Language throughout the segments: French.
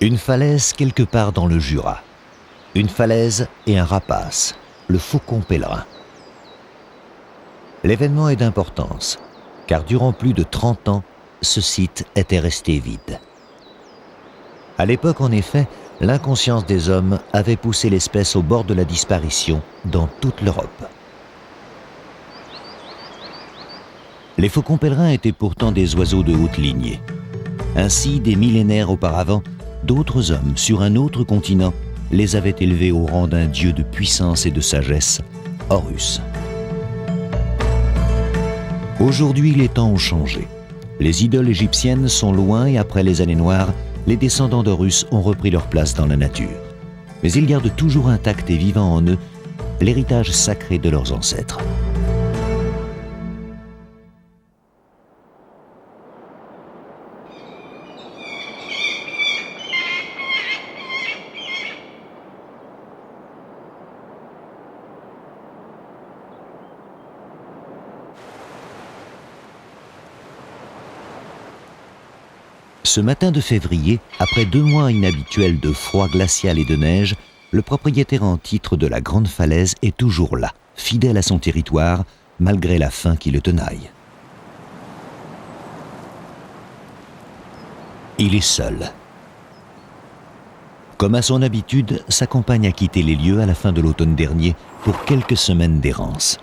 Une falaise quelque part dans le Jura. Une falaise et un rapace, le faucon pèlerin. L'événement est d'importance, car durant plus de 30 ans, ce site était resté vide. À l'époque, en effet, l'inconscience des hommes avait poussé l'espèce au bord de la disparition dans toute l'Europe. Les faucons pèlerins étaient pourtant des oiseaux de haute lignée. Ainsi, des millénaires auparavant, d'autres hommes sur un autre continent les avaient élevés au rang d'un dieu de puissance et de sagesse, Horus. Aujourd'hui, les temps ont changé. Les idoles égyptiennes sont loin et après les années noires, les descendants d'Horus ont repris leur place dans la nature. Mais ils gardent toujours intact et vivant en eux l'héritage sacré de leurs ancêtres. Ce matin de février, après 2 mois inhabituels de froid glacial et de neige, le propriétaire en titre de la Grande Falaise est toujours là, fidèle à son territoire, malgré la faim qui le tenaille. Il est seul. Comme à son habitude, sa compagne a quitté les lieux à la fin de l'automne dernier pour quelques semaines d'errance.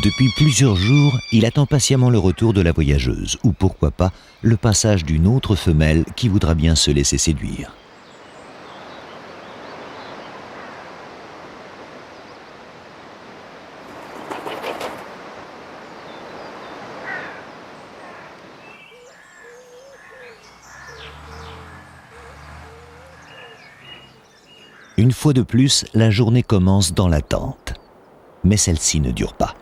Depuis plusieurs jours, il attend patiemment le retour de la voyageuse, ou pourquoi pas, le passage d'une autre femelle qui voudra bien se laisser séduire. Une fois de plus, la journée commence dans l'attente. Mais celle-ci ne dure pas.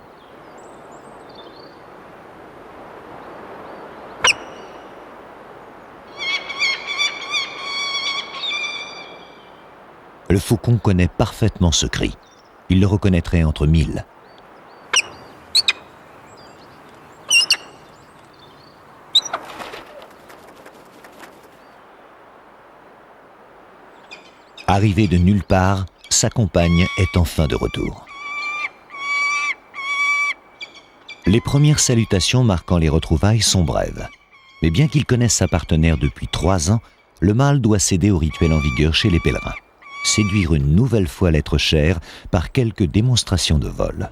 Le faucon connaît parfaitement ce cri. Il le reconnaîtrait entre 1000. Arrivé de nulle part, sa compagne est enfin de retour. Les premières salutations marquant les retrouvailles sont brèves. Mais bien qu'il connaisse sa partenaire depuis 3 ans, le mâle doit céder au rituel en vigueur chez les pèlerins. Séduire une nouvelle fois l'être cher par quelques démonstrations de vol.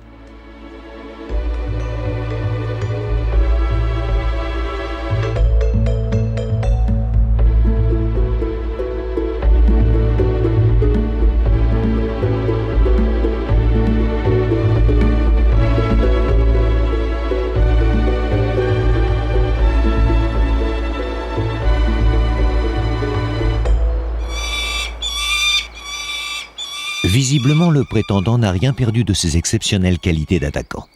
Visiblement, le prétendant n'a rien perdu de ses exceptionnelles qualités d'attaquant.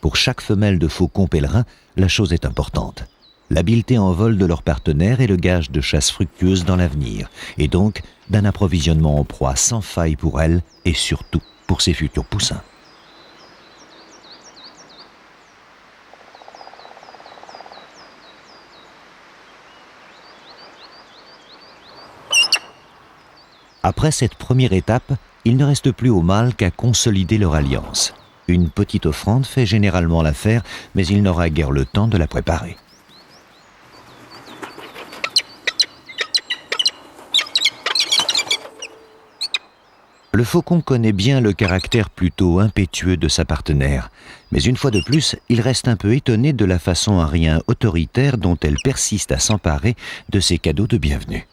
Pour chaque femelle de faucon pèlerin, la chose est importante. L'habileté en vol de leur partenaire est le gage de chasse fructueuse dans l'avenir, et donc d'un approvisionnement en proie sans faille pour elle et surtout pour ses futurs poussins. Après cette première étape, il ne reste plus au mâle qu'à consolider leur alliance. Une petite offrande fait généralement l'affaire, mais il n'aura guère le temps de la préparer. Le faucon connaît bien le caractère plutôt impétueux de sa partenaire, mais une fois de plus, il reste un peu étonné de la façon à rien autoritaire dont elle persiste à s'emparer de ses cadeaux de bienvenue.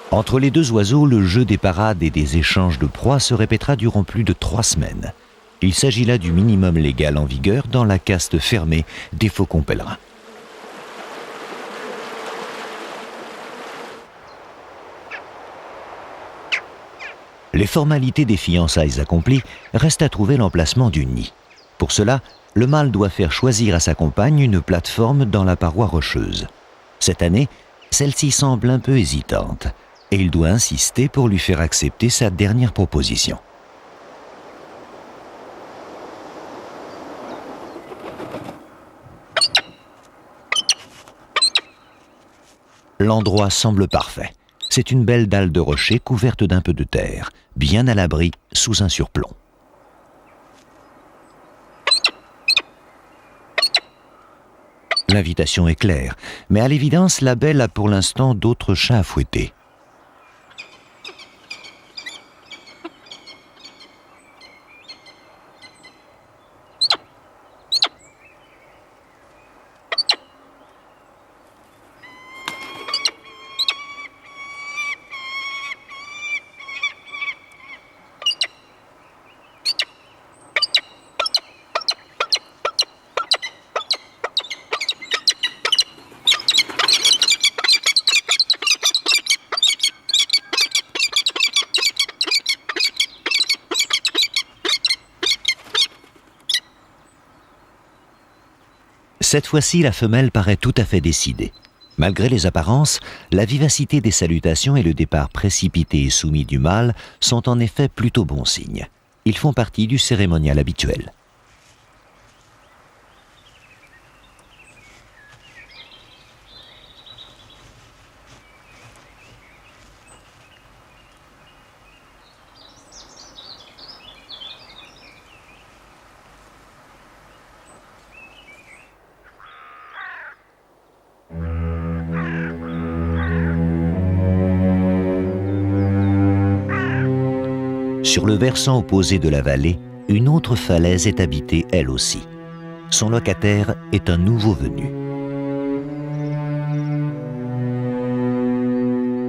Entre les 2 oiseaux, le jeu des parades et des échanges de proies se répétera durant plus de 3 semaines. Il s'agit là du minimum légal en vigueur dans la caste fermée des faucons pèlerins. Les formalités des fiançailles accomplies, reste à trouver l'emplacement du nid. Pour cela, le mâle doit faire choisir à sa compagne une plateforme dans la paroi rocheuse. Cette année, celle-ci semble un peu hésitante, et il doit insister pour lui faire accepter sa dernière proposition. L'endroit semble parfait. C'est une belle dalle de rocher couverte d'un peu de terre, bien à l'abri sous un surplomb. L'invitation est claire, mais à l'évidence, la belle a pour l'instant d'autres chats à fouetter. Cette fois-ci, la femelle paraît tout à fait décidée. Malgré les apparences, la vivacité des salutations et le départ précipité et soumis du mâle sont en effet plutôt bons signes. Ils font partie du cérémonial habituel. Sur le versant opposé de la vallée, une autre falaise est habitée elle aussi. Son locataire est un nouveau venu.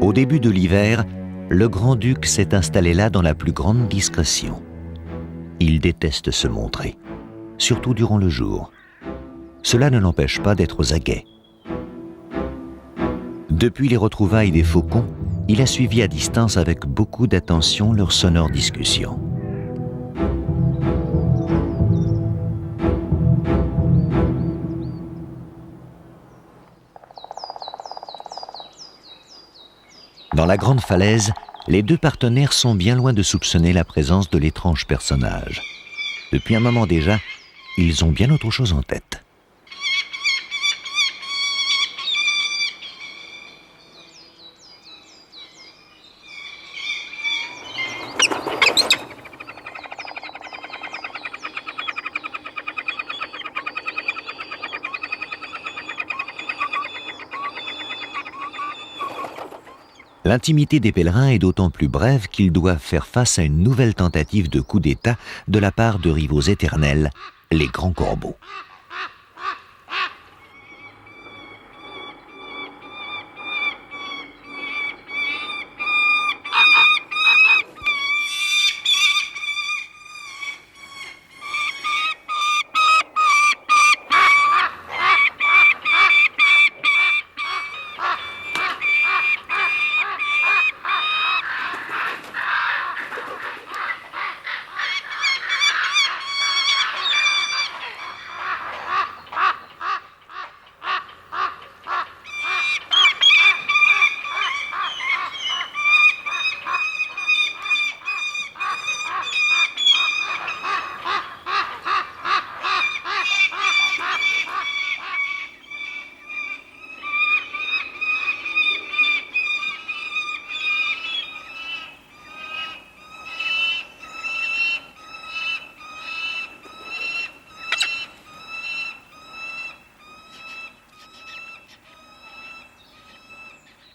Au début de l'hiver, le grand-duc s'est installé là dans la plus grande discrétion. Il déteste se montrer, surtout durant le jour. Cela ne l'empêche pas d'être aux aguets. Depuis les retrouvailles des faucons, il a suivi à distance avec beaucoup d'attention leurs sonores discussions. Dans la grande falaise, les deux partenaires sont bien loin de soupçonner la présence de l'étrange personnage. Depuis un moment déjà, ils ont bien autre chose en tête. L'intimité des pèlerins est d'autant plus brève qu'ils doivent faire face à une nouvelle tentative de coup d'État de la part de rivaux éternels, les grands corbeaux.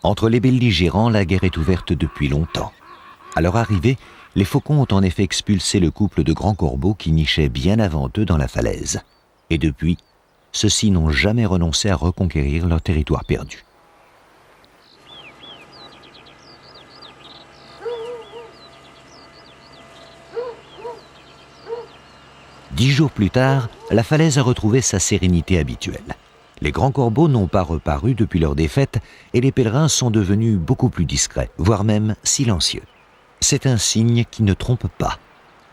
Entre les belligérants, la guerre est ouverte depuis longtemps. À leur arrivée, les faucons ont en effet expulsé le couple de grands corbeaux qui nichaient bien avant eux dans la falaise. Et depuis, ceux-ci n'ont jamais renoncé à reconquérir leur territoire perdu. Dix jours plus tard, la falaise a retrouvé sa sérénité habituelle. Les grands corbeaux n'ont pas reparu depuis leur défaite et les pèlerins sont devenus beaucoup plus discrets, voire même silencieux. C'est un signe qui ne trompe pas.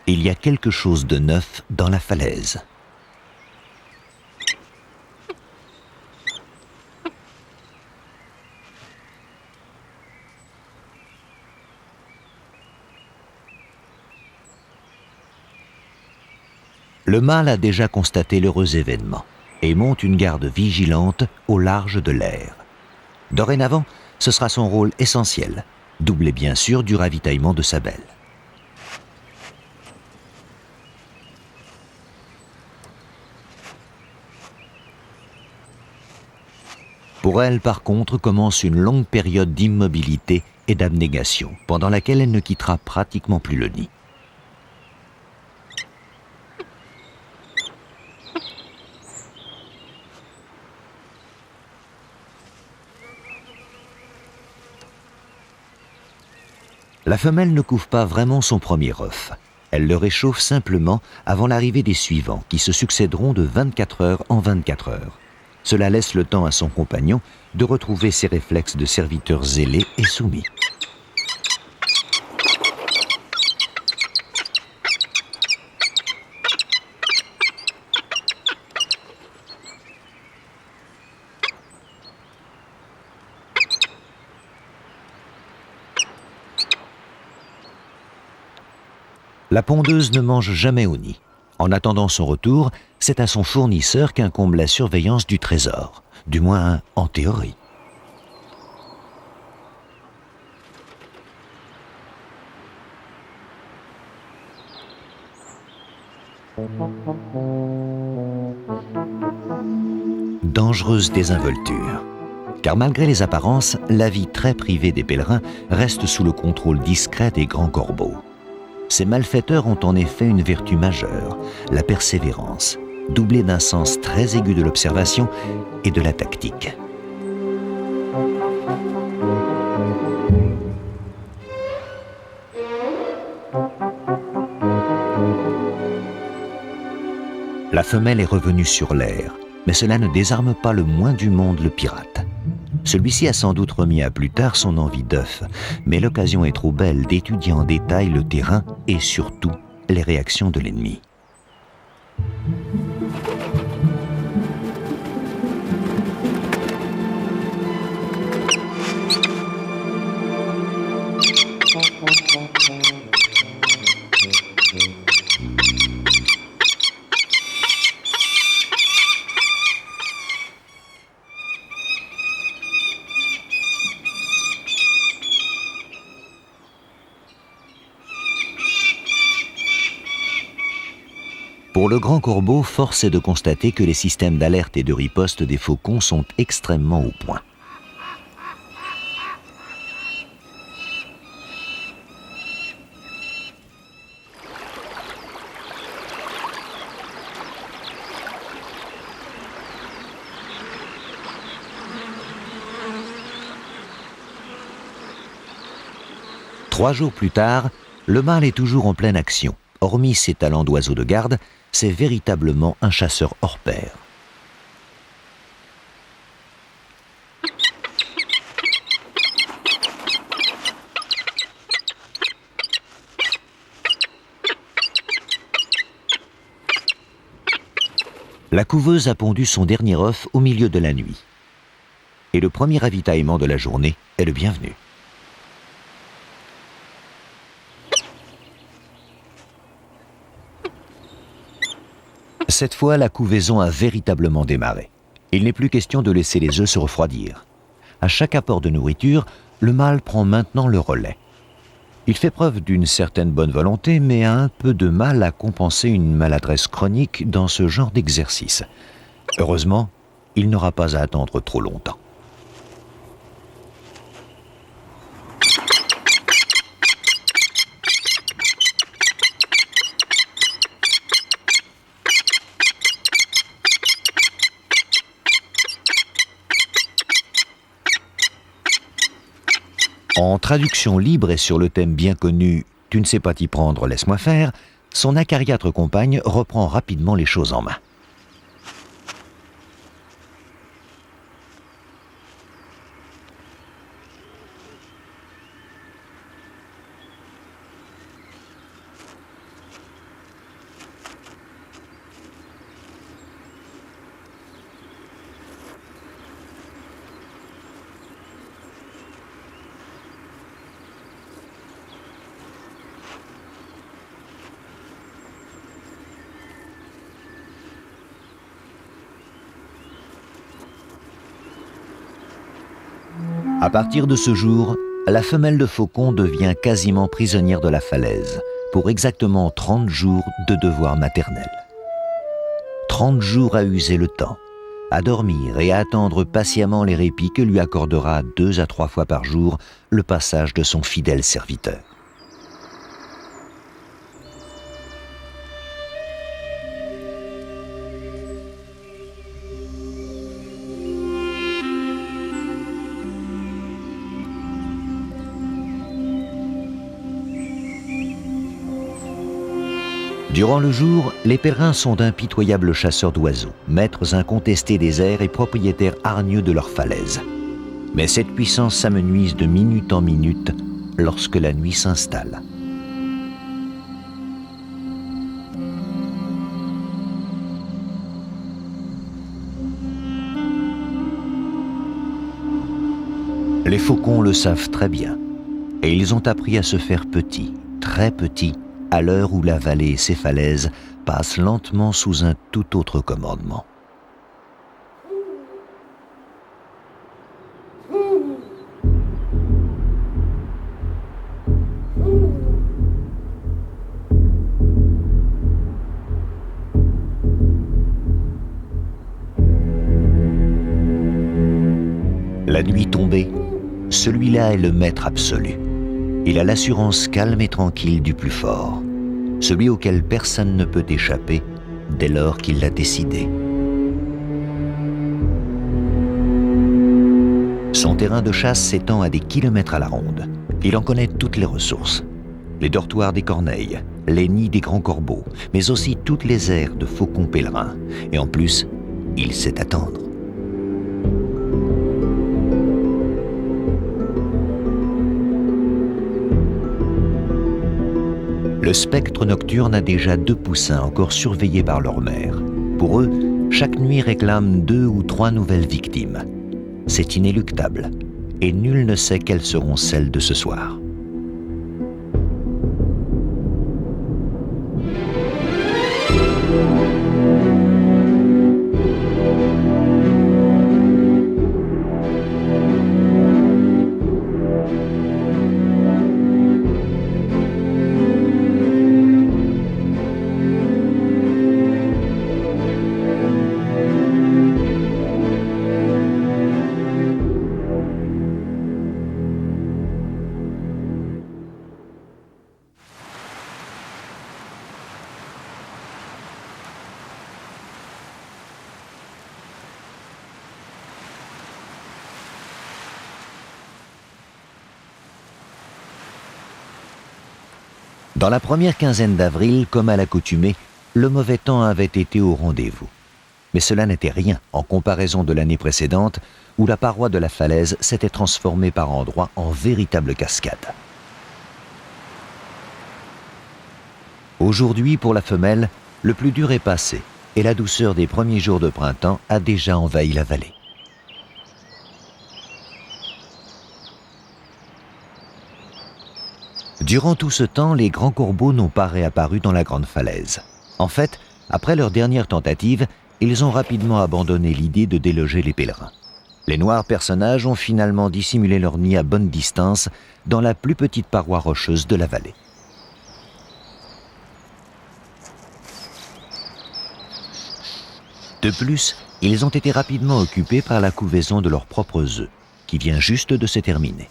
Il y a quelque chose de neuf dans la falaise. Le mâle a déjà constaté l'heureux événement et monte une garde vigilante au large de l'aire. Dorénavant, ce sera son rôle essentiel, doublé bien sûr du ravitaillement de sa belle. Pour elle, par contre, commence une longue période d'immobilité et d'abnégation, pendant laquelle elle ne quittera pratiquement plus le nid. La femelle ne couve pas vraiment son premier œuf. Elle le réchauffe simplement avant l'arrivée des suivants, qui se succéderont de 24 heures en 24 heures. Cela laisse le temps à son compagnon de retrouver ses réflexes de serviteur zélé et soumis. La pondeuse ne mange jamais au nid. En attendant son retour, c'est à son fournisseur qu'incombe la surveillance du trésor, du moins en théorie. Dangereuse désinvolture. Car malgré les apparences, la vie très privée des pèlerins reste sous le contrôle discret des grands corbeaux. Ces malfaiteurs ont en effet une vertu majeure, la persévérance, doublée d'un sens très aigu de l'observation et de la tactique. La femelle est revenue sur l'air, mais cela ne désarme pas le moins du monde le pirate. Celui-ci a sans doute remis à plus tard son envie d'œuf, mais l'occasion est trop belle d'étudier en détail le terrain et surtout les réactions de l'ennemi. Pour le grand corbeau, force est de constater que les systèmes d'alerte et de riposte des faucons sont extrêmement au point. Trois jours plus tard, le mâle est toujours en pleine action. Hormis ses talents d'oiseau de garde, c'est véritablement un chasseur hors pair. La couveuse a pondu son dernier œuf au milieu de la nuit. Et le premier ravitaillement de la journée est le bienvenu. Cette fois, la couvaison a véritablement démarré. Il n'est plus question de laisser les œufs se refroidir. À chaque apport de nourriture, le mâle prend maintenant le relais. Il fait preuve d'une certaine bonne volonté, mais a un peu de mal à compenser une maladresse chronique dans ce genre d'exercice. Heureusement, il n'aura pas à attendre trop longtemps. En traduction libre et sur le thème bien connu « Tu ne sais pas t'y prendre, laisse-moi faire », son acariâtre compagne reprend rapidement les choses en main. À partir de ce jour, la femelle de faucon devient quasiment prisonnière de la falaise, pour exactement 30 jours de devoir maternel. 30 jours à user le temps, à dormir et à attendre patiemment les répits que lui accordera 2 à 3 fois par jour le passage de son fidèle serviteur. Durant le jour, les pèlerins sont d'impitoyables chasseurs d'oiseaux, maîtres incontestés des airs et propriétaires hargneux de leurs falaises. Mais cette puissance s'amenuise de minute en minute lorsque la nuit s'installe. Les faucons le savent très bien, et ils ont appris à se faire petits, très petits, à l'heure où la vallée et ses falaises passent lentement sous un tout autre commandement. La nuit tombée, celui-là est le maître absolu. Il a l'assurance calme et tranquille du plus fort, celui auquel personne ne peut échapper dès lors qu'il l'a décidé. Son terrain de chasse s'étend à des kilomètres à la ronde. Il en connaît toutes les ressources. Les dortoirs des corneilles, les nids des grands corbeaux, mais aussi toutes les aires de faucons pèlerins. Et en plus, il sait attendre. Le spectre nocturne a déjà 2 poussins encore surveillés par leur mère. Pour eux, chaque nuit réclame 2 ou 3 nouvelles victimes. C'est inéluctable, et nul ne sait quelles seront celles de ce soir. Dans la première quinzaine d'avril, comme à l'accoutumée, le mauvais temps avait été au rendez-vous. Mais cela n'était rien en comparaison de l'année précédente, où la paroi de la falaise s'était transformée par endroits en véritable cascade. Aujourd'hui, pour la femelle, le plus dur est passé, et la douceur des premiers jours de printemps a déjà envahi la vallée. Durant tout ce temps, les grands corbeaux n'ont pas réapparu dans la grande falaise. En fait, après leur dernière tentative, ils ont rapidement abandonné l'idée de déloger les pèlerins. Les noirs personnages ont finalement dissimulé leur nid à bonne distance dans la plus petite paroi rocheuse de la vallée. De plus, ils ont été rapidement occupés par la couvaison de leurs propres œufs, qui vient juste de se terminer.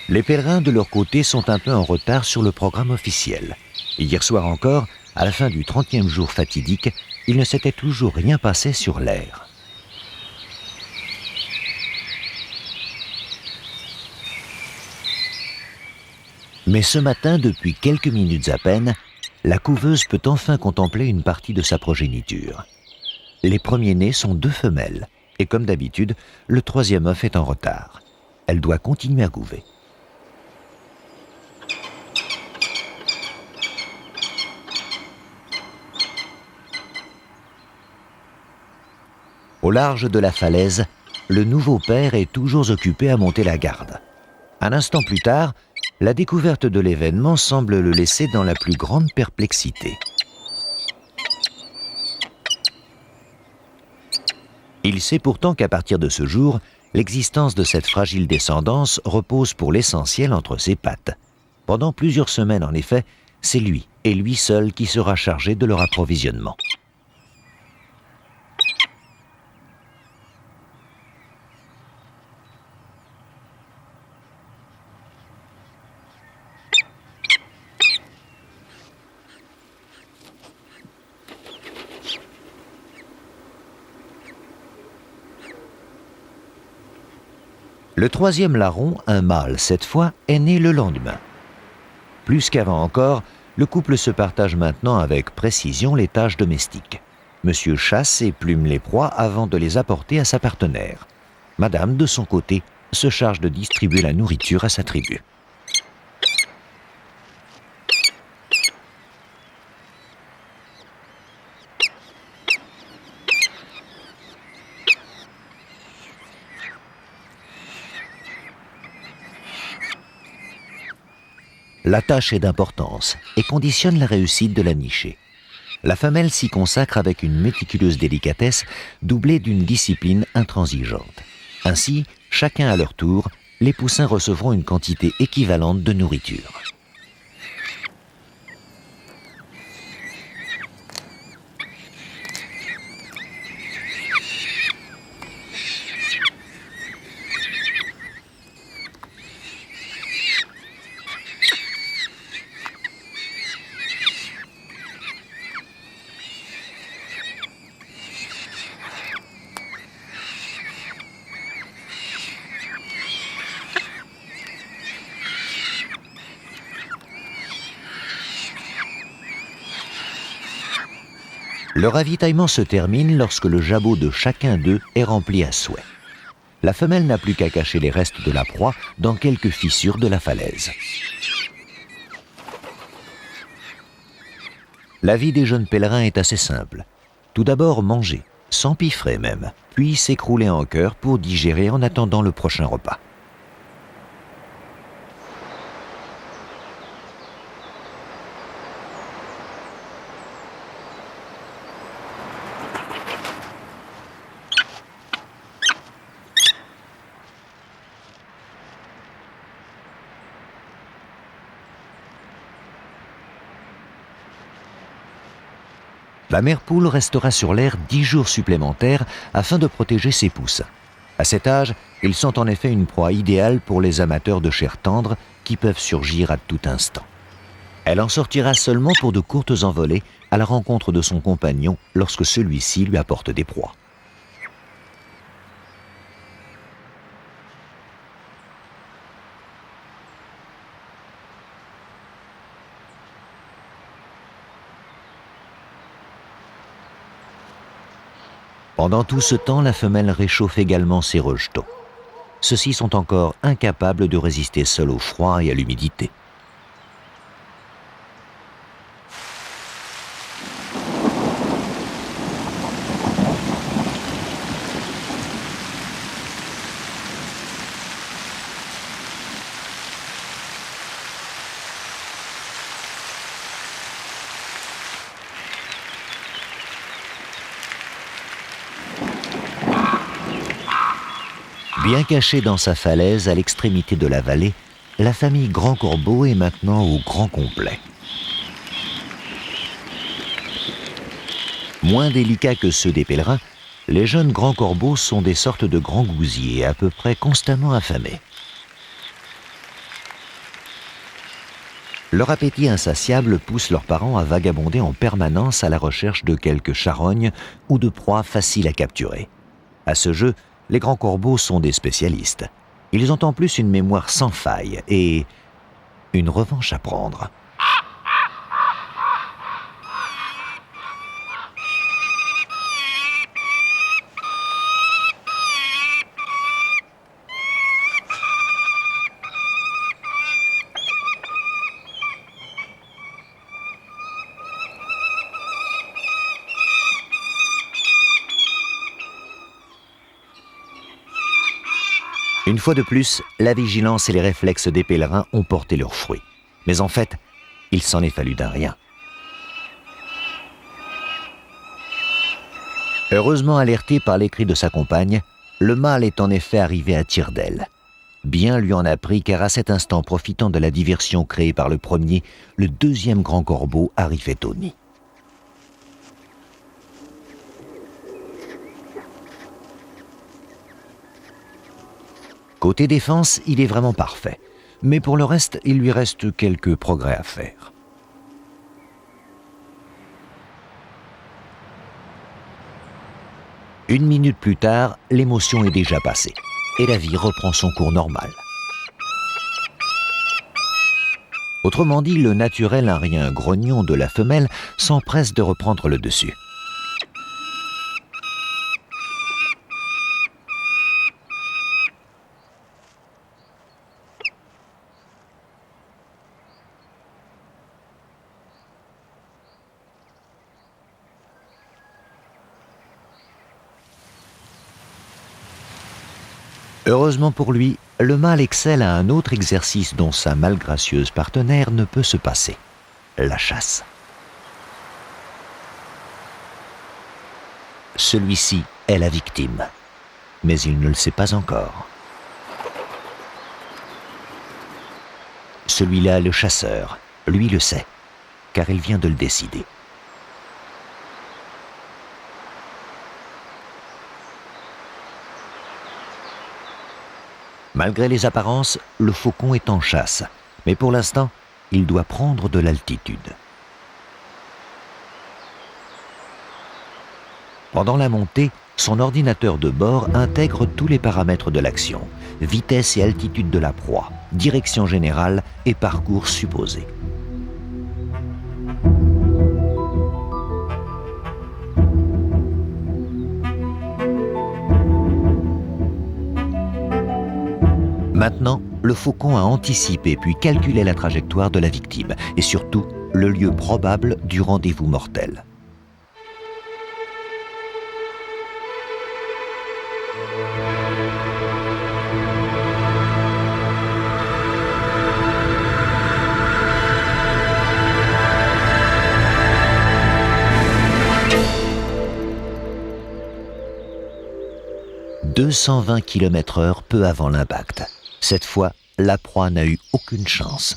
Les pèlerins, de leur côté, sont un peu en retard sur le programme officiel. Hier soir encore, à la fin du 30e jour fatidique, il ne s'était toujours rien passé sur l'aire. Mais ce matin, depuis quelques minutes à peine, la couveuse peut enfin contempler une partie de sa progéniture. Les premiers-nés sont 2 femelles, et comme d'habitude, le 3e œuf est en retard. Elle doit continuer à couver. Au large de la falaise, le nouveau père est toujours occupé à monter la garde. Un instant plus tard, la découverte de l'événement semble le laisser dans la plus grande perplexité. Il sait pourtant qu'à partir de ce jour, l'existence de cette fragile descendance repose pour l'essentiel entre ses pattes. Pendant plusieurs semaines, en effet, c'est lui, et lui seul, qui sera chargé de leur approvisionnement. Le troisième larron, un mâle cette fois, est né le lendemain. Plus qu'avant encore, le couple se partage maintenant avec précision les tâches domestiques. Monsieur chasse et plume les proies avant de les apporter à sa partenaire. Madame, de son côté, se charge de distribuer la nourriture à sa tribu. La tâche est d'importance et conditionne la réussite de la nichée. La femelle s'y consacre avec une méticuleuse délicatesse doublée d'une discipline intransigeante. Ainsi, chacun à leur tour, les poussins recevront une quantité équivalente de nourriture. Le ravitaillement se termine lorsque le jabot de chacun d'eux est rempli à souhait. La femelle n'a plus qu'à cacher les restes de la proie dans quelques fissures de la falaise. La vie des jeunes pèlerins est assez simple. Tout d'abord manger, s'empiffrer même, puis s'écrouler en chœur pour digérer en attendant le prochain repas. La mère poule restera sur l'air 10 jours supplémentaires afin de protéger ses poussins. À cet âge, ils sont en effet une proie idéale pour les amateurs de chair tendre qui peuvent surgir à tout instant. Elle en sortira seulement pour de courtes envolées à la rencontre de son compagnon lorsque celui-ci lui apporte des proies. Pendant tout ce temps, la femelle réchauffe également ses rejetons. Ceux-ci sont encore incapables de résister seuls au froid et à l'humidité. Bien cachée dans sa falaise à l'extrémité de la vallée, la famille Grand Corbeau est maintenant au grand complet. Moins délicats que ceux des pèlerins, les jeunes grands corbeaux sont des sortes de grands gousiers à peu près constamment affamés. Leur appétit insatiable pousse leurs parents à vagabonder en permanence à la recherche de quelques charognes ou de proies faciles à capturer. À ce jeu, les grands corbeaux sont des spécialistes. Ils ont en plus une mémoire sans faille et une revanche à prendre. Une fois de plus, la vigilance et les réflexes des pèlerins ont porté leurs fruits. Mais en fait, il s'en est fallu d'un rien. Heureusement alerté par les cris de sa compagne, le mâle est en effet arrivé à tire d'aile. Bien lui en a pris, car à cet instant, profitant de la diversion créée par le premier, le deuxième grand corbeau arrivait au nid. Côté défense, il est vraiment parfait. Mais pour le reste, il lui reste quelques progrès à faire. Une minute plus tard, l'émotion est déjà passée. Et la vie reprend son cours normal. Autrement dit, le naturel un rien grognon de la femelle s'empresse de reprendre le dessus. Heureusement pour lui, le mâle excelle à un autre exercice dont sa malgracieuse partenaire ne peut se passer, la chasse. Celui-ci est la victime, mais il ne le sait pas encore. Celui-là, le chasseur, lui le sait, car il vient de le décider. Malgré les apparences, le faucon est en chasse, mais pour l'instant, il doit prendre de l'altitude. Pendant la montée, son ordinateur de bord intègre tous les paramètres de l'action, vitesse et altitude de la proie, direction générale et parcours supposé. Maintenant, le faucon a anticipé puis calculé la trajectoire de la victime et surtout le lieu probable du rendez-vous mortel. « 220 km/h peu avant l'impact. Cette fois, la proie n'a eu aucune chance.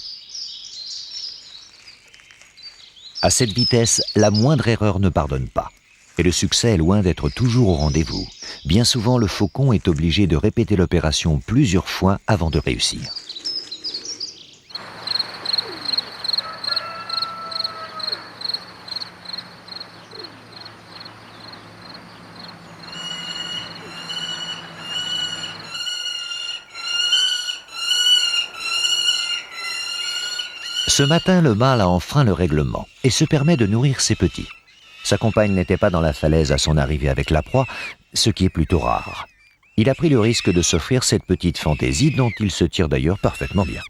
À cette vitesse, la moindre erreur ne pardonne pas. Et le succès est loin d'être toujours au rendez-vous. Bien souvent, le faucon est obligé de répéter l'opération plusieurs fois avant de réussir. Ce matin, le mâle a enfreint le règlement et se permet de nourrir ses petits. Sa compagne n'était pas dans la falaise à son arrivée avec la proie, ce qui est plutôt rare. Il a pris le risque de s'offrir cette petite fantaisie dont il se tire d'ailleurs parfaitement bien.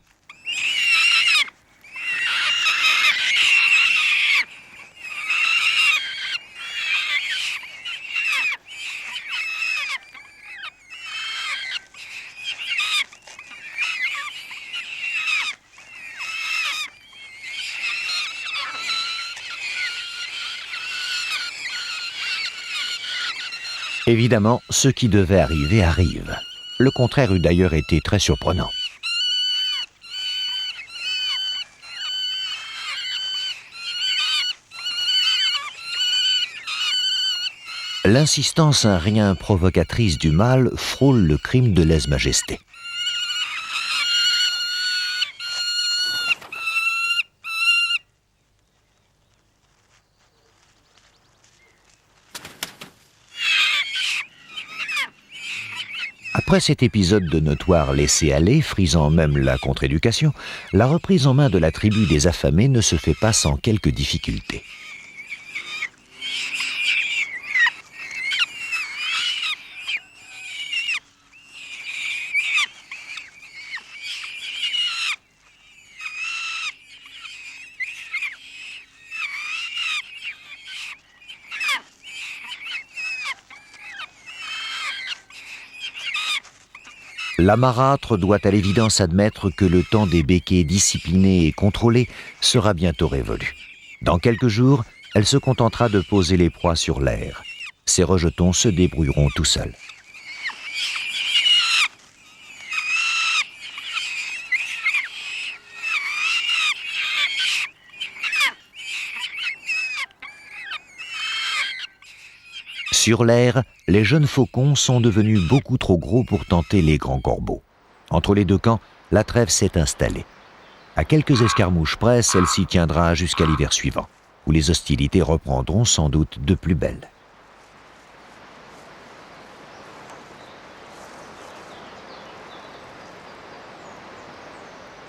Évidemment, ce qui devait arriver arrive. Le contraire eût d'ailleurs été très surprenant. L'insistance un rien provocatrice du mâle frôle le crime de lèse-majesté. Après cet épisode de notoire laisser-aller, frisant même la contre-éducation, la reprise en main de la tribu des affamés ne se fait pas sans quelques difficultés. La marâtre doit à l'évidence admettre que le temps des béquets disciplinés et contrôlés sera bientôt révolu. Dans quelques jours, elle se contentera de poser les proies sur l'air. Ses rejetons se débrouilleront tout seuls. Sur l'air, les jeunes faucons sont devenus beaucoup trop gros pour tenter les grands corbeaux. Entre les deux camps, la trêve s'est installée. À quelques escarmouches près, celle-ci tiendra jusqu'à l'hiver suivant, où les hostilités reprendront sans doute de plus belle.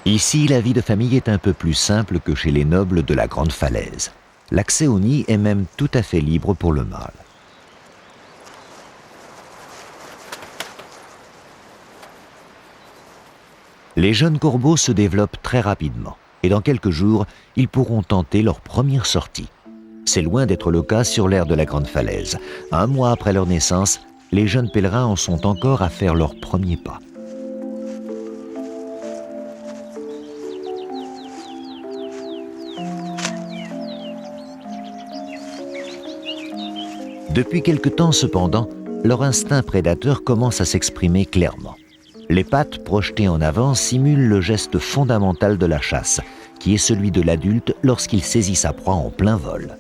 Ici, la vie de famille est un peu plus simple que chez les nobles de la Grande Falaise. L'accès au nid est même tout à fait libre pour le mâle. Les jeunes corbeaux se développent très rapidement et dans quelques jours, ils pourront tenter leur première sortie. C'est loin d'être le cas sur l'aire de la Grande Falaise. Un mois après leur naissance, les jeunes pèlerins en sont encore à faire leurs premiers pas. Depuis quelque temps cependant, leur instinct prédateur commence à s'exprimer clairement. Les pattes projetées en avant simulent le geste fondamental de la chasse, qui est celui de l'adulte lorsqu'il saisit sa proie en plein vol.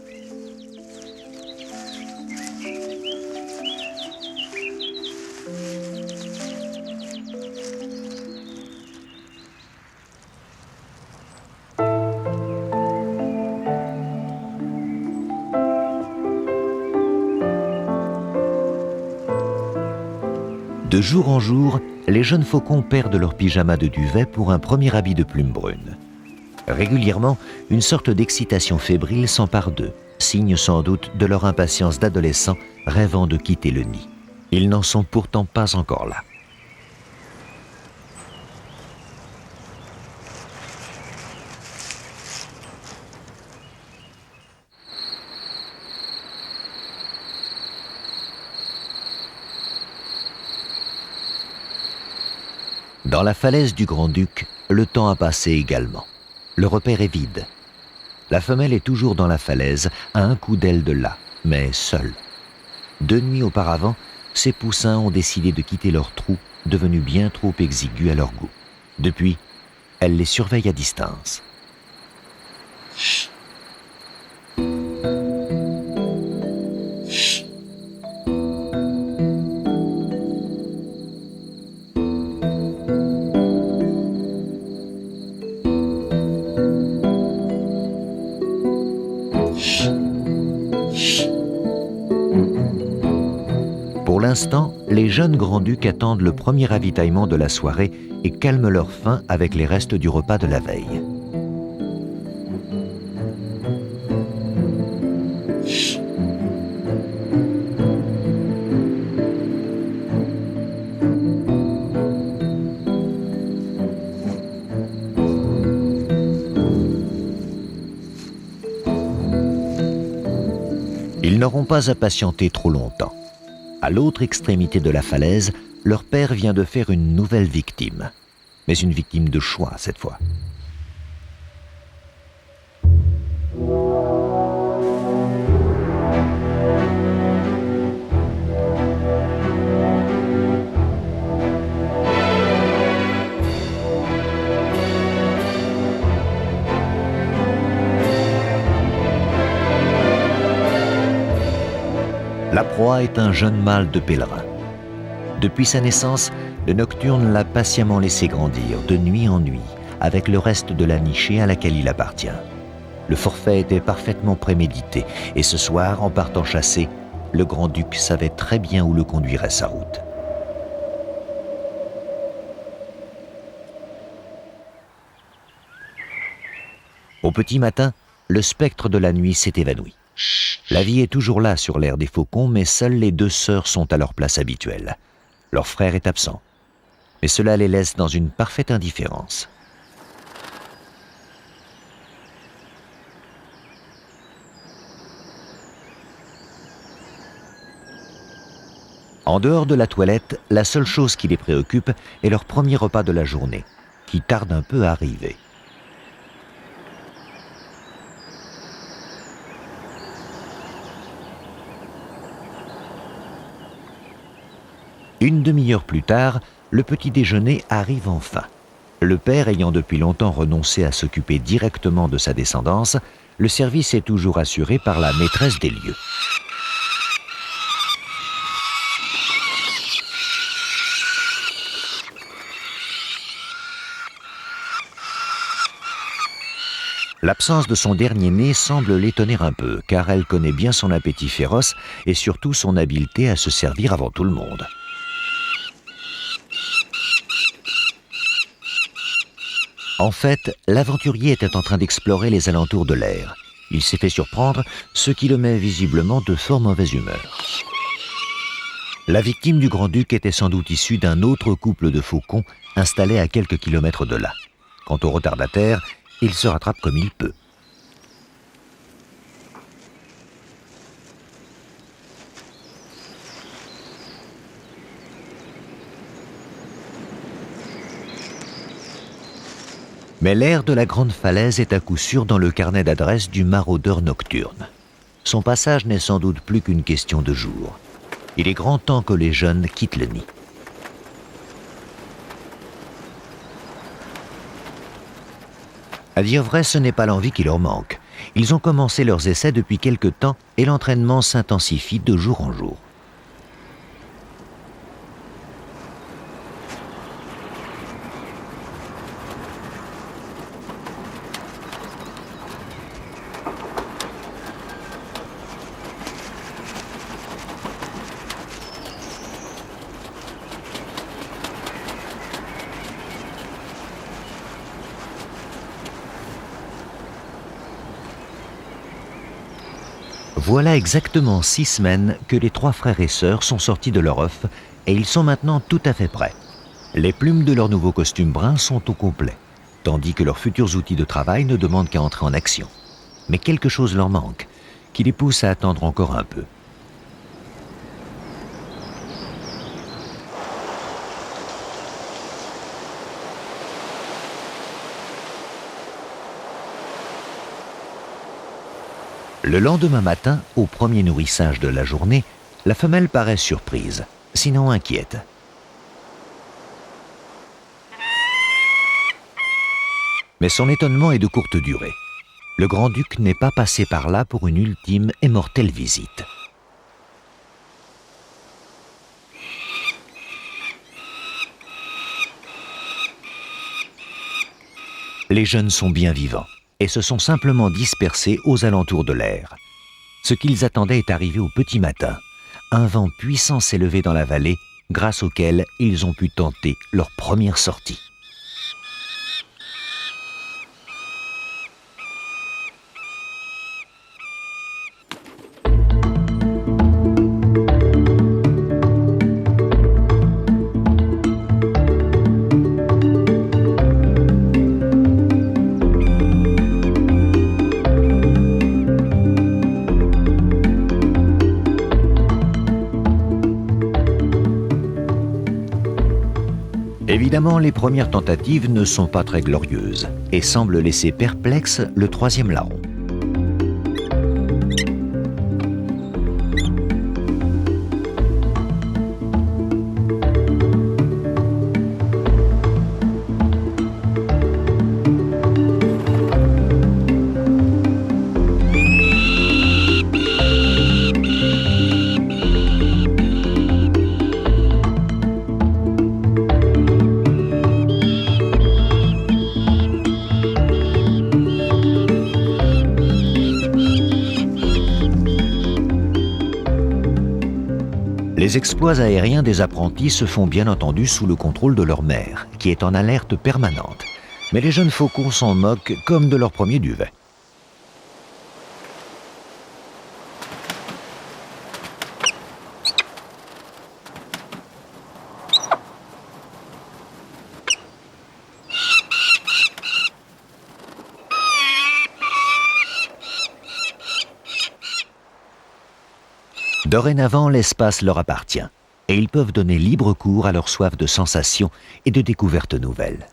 De jour en jour, les jeunes faucons perdent leur pyjama de duvet pour un premier habit de plume brune. Régulièrement, une sorte d'excitation fébrile s'empare d'eux, signe sans doute de leur impatience d'adolescents rêvant de quitter le nid. Ils n'en sont pourtant pas encore là. Dans la falaise du Grand-Duc, le temps a passé également. Le repère est vide. La femelle est toujours dans la falaise, à un coup d'aile de là, mais seule. 2 nuits auparavant, ses poussins ont décidé de quitter leur trou, devenu bien trop exigu à leur goût. Depuis, elle les surveille à distance. Pour l'instant, les jeunes grands-ducs attendent le premier ravitaillement de la soirée et calment leur faim avec les restes du repas de la veille. Ils n'auront pas à patienter trop longtemps. À l'autre extrémité de la falaise, leur père vient de faire une nouvelle victime. Mais une victime de choix cette fois. La proie est un jeune mâle de pèlerin. Depuis sa naissance, le nocturne l'a patiemment laissé grandir, de nuit en nuit, avec le reste de la nichée à laquelle il appartient. Le forfait était parfaitement prémédité, et ce soir, en partant chasser, le grand-duc savait très bien où le conduirait sa route. Au petit matin, le spectre de la nuit s'est évanoui. La vie est toujours là sur l'aire des faucons, mais seules les 2 sœurs sont à leur place habituelle. Leur frère est absent, mais cela les laisse dans une parfaite indifférence. En dehors de la toilette, la seule chose qui les préoccupe est leur premier repas de la journée, qui tarde un peu à arriver. Une demi-heure plus tard, le petit déjeuner arrive enfin. Le père ayant depuis longtemps renoncé à s'occuper directement de sa descendance, le service est toujours assuré par la maîtresse des lieux. L'absence de son dernier-né semble l'étonner un peu, car elle connaît bien son appétit féroce et surtout son habileté à se servir avant tout le monde. En fait, l'aventurier était en train d'explorer les alentours de l'aire. Il s'est fait surprendre, ce qui le met visiblement de fort mauvaise humeur. La victime du grand-duc était sans doute issue d'un autre couple de faucons installé à quelques kilomètres de là. Quant au retardataire, il se rattrape comme il peut. Mais l'air de la grande falaise est à coup sûr dans le carnet d'adresse du maraudeur nocturne. Son passage n'est sans doute plus qu'une question de jours. Il est grand temps que les jeunes quittent le nid. À dire vrai, ce n'est pas l'envie qui leur manque. Ils ont commencé leurs essais depuis quelque temps et l'entraînement s'intensifie de jour en jour. Voilà exactement 6 semaines que les 3 frères et sœurs sont sortis de leur œuf et ils sont maintenant tout à fait prêts. Les plumes de leur nouveau costume brun sont au complet, tandis que leurs futurs outils de travail ne demandent qu'à entrer en action. Mais quelque chose leur manque, qui les pousse à attendre encore un peu. Le lendemain matin, au premier nourrissage de la journée, la femelle paraît surprise, sinon inquiète. Mais son étonnement est de courte durée. Le grand-duc n'est pas passé par là pour une ultime et mortelle visite. Les jeunes sont bien vivants et se sont simplement dispersés aux alentours de l'aire. Ce qu'ils attendaient est arrivé au petit matin. Un vent puissant s'est levé dans la vallée, grâce auquel ils ont pu tenter leur première sortie. Évidemment, les premières tentatives ne sont pas très glorieuses et semblent laisser perplexe le 3e larron. Les exploits aériens des apprentis se font bien entendu sous le contrôle de leur mère, qui est en alerte permanente. Mais les jeunes faucons s'en moquent comme de leur premier duvet. Dorénavant, l'espace leur appartient. et ils peuvent donner libre cours à leur soif de sensations et de découvertes nouvelles.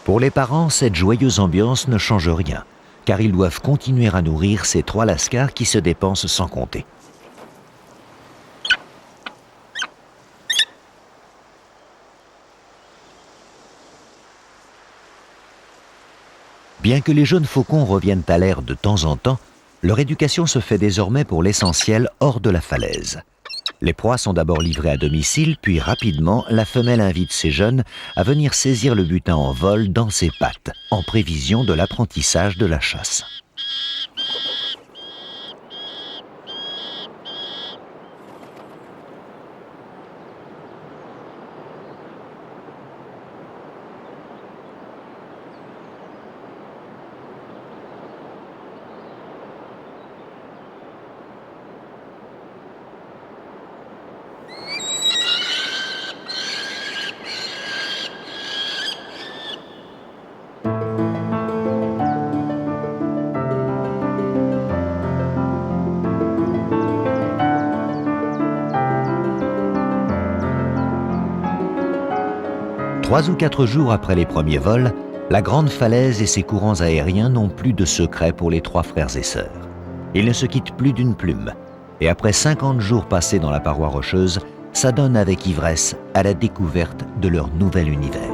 Pour les parents, cette joyeuse ambiance ne change rien, car ils doivent continuer à nourrir ces 3 lascars qui se dépensent sans compter. Bien que les jeunes faucons reviennent à l'air de temps en temps, leur éducation se fait désormais pour l'essentiel hors de la falaise. Les proies sont d'abord livrées à domicile, puis rapidement, la femelle invite ses jeunes à venir saisir le butin en vol dans ses pattes, en prévision de l'apprentissage de la chasse. Trois ou 4 jours après les premiers vols, la grande falaise et ses courants aériens n'ont plus de secret pour les 3 frères et sœurs. Ils ne se quittent plus d'une plume, et après 50 jours passés dans la paroi rocheuse, s'adonnent avec ivresse à la découverte de leur nouvel univers.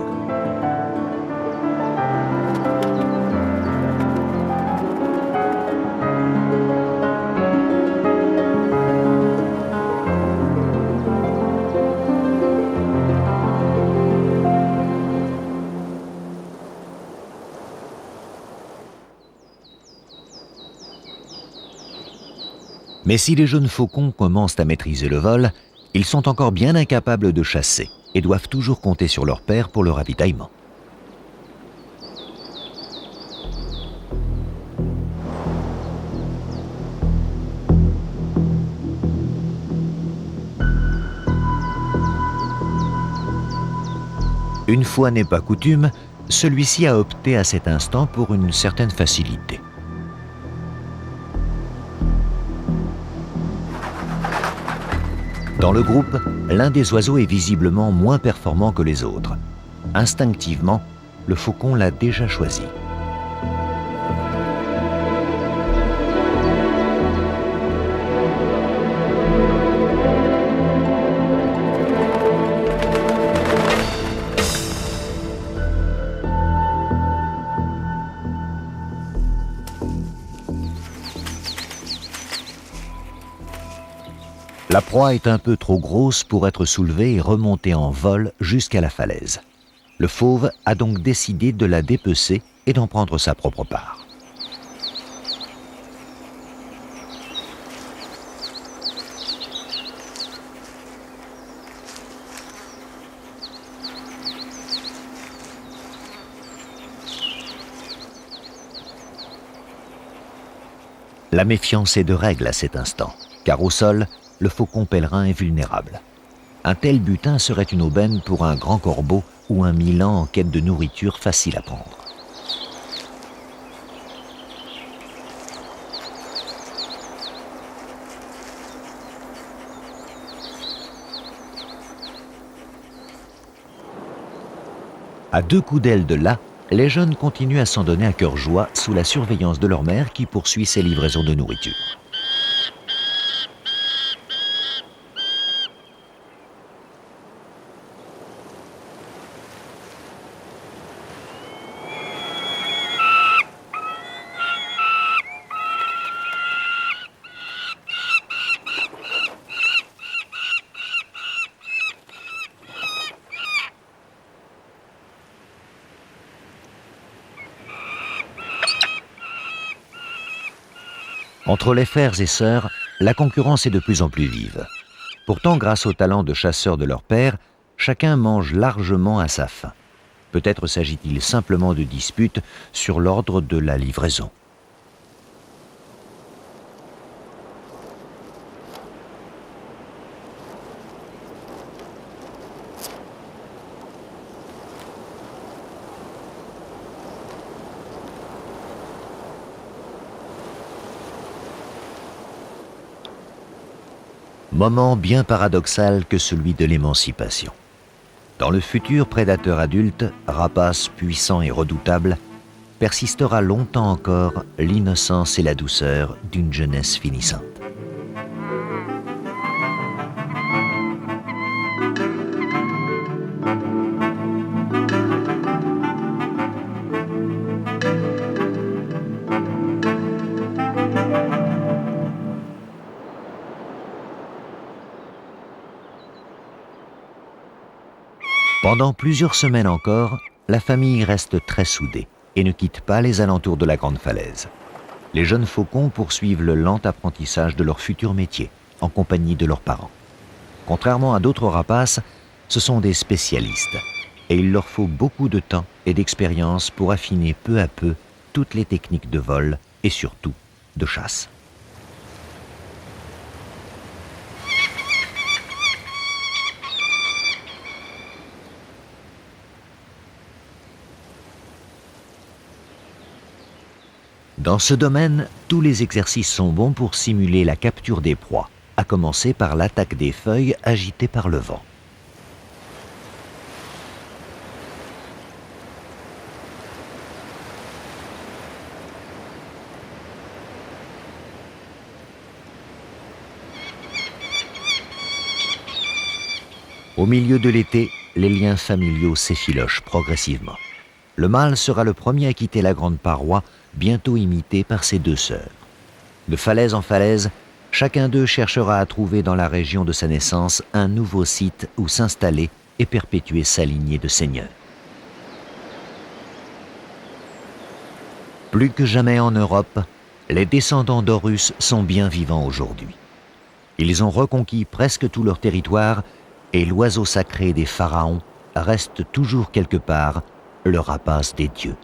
Mais si les jeunes faucons commencent à maîtriser le vol, ils sont encore bien incapables de chasser et doivent toujours compter sur leur père pour le ravitaillement. Une fois n'est pas coutume, celui-ci a opté à cet instant pour une certaine facilité. Dans le groupe, l'un des oiseaux est visiblement moins performant que les autres. Instinctivement, le faucon l'a déjà choisi. La proie est un peu trop grosse pour être soulevée et remontée en vol jusqu'à la falaise. Le fauve a donc décidé de la dépecer et d'en prendre sa propre part. La méfiance est de règle à cet instant, car au sol, le faucon pèlerin est vulnérable. Un tel butin serait une aubaine pour un grand corbeau ou un milan en quête de nourriture facile à prendre. À 2 coups d'aile de là, les jeunes continuent à s'en donner à cœur joie sous la surveillance de leur mère qui poursuit ses livraisons de nourriture. Entre les frères et sœurs, la concurrence est de plus en plus vive. Pourtant, grâce au talent de chasseur de leur père, chacun mange largement à sa faim. Peut-être s'agit-il simplement de disputes sur l'ordre de la livraison. Moment bien paradoxal que celui de l'émancipation. Dans le futur prédateur adulte, rapace puissant et redoutable, persistera longtemps encore l'innocence et la douceur d'une jeunesse finissante. Pendant plusieurs semaines encore, la famille reste très soudée et ne quitte pas les alentours de la grande falaise. Les jeunes faucons poursuivent le lent apprentissage de leur futur métier, en compagnie de leurs parents. Contrairement à d'autres rapaces, ce sont des spécialistes, et il leur faut beaucoup de temps et d'expérience pour affiner peu à peu toutes les techniques de vol et surtout de chasse. Dans ce domaine, tous les exercices sont bons pour simuler la capture des proies, à commencer par l'attaque des feuilles agitées par le vent. Au milieu de l'été, les liens familiaux s'effilochent progressivement. Le mâle sera le premier à quitter la grande paroi, bientôt imité par ses deux sœurs. De falaise en falaise, chacun d'eux cherchera à trouver dans la région de sa naissance un nouveau site où s'installer et perpétuer sa lignée de seigneurs. Plus que jamais en Europe, les descendants d'Horus sont bien vivants aujourd'hui. Ils ont reconquis presque tout leur territoire et l'oiseau sacré des pharaons reste toujours quelque part le rapace des dieux.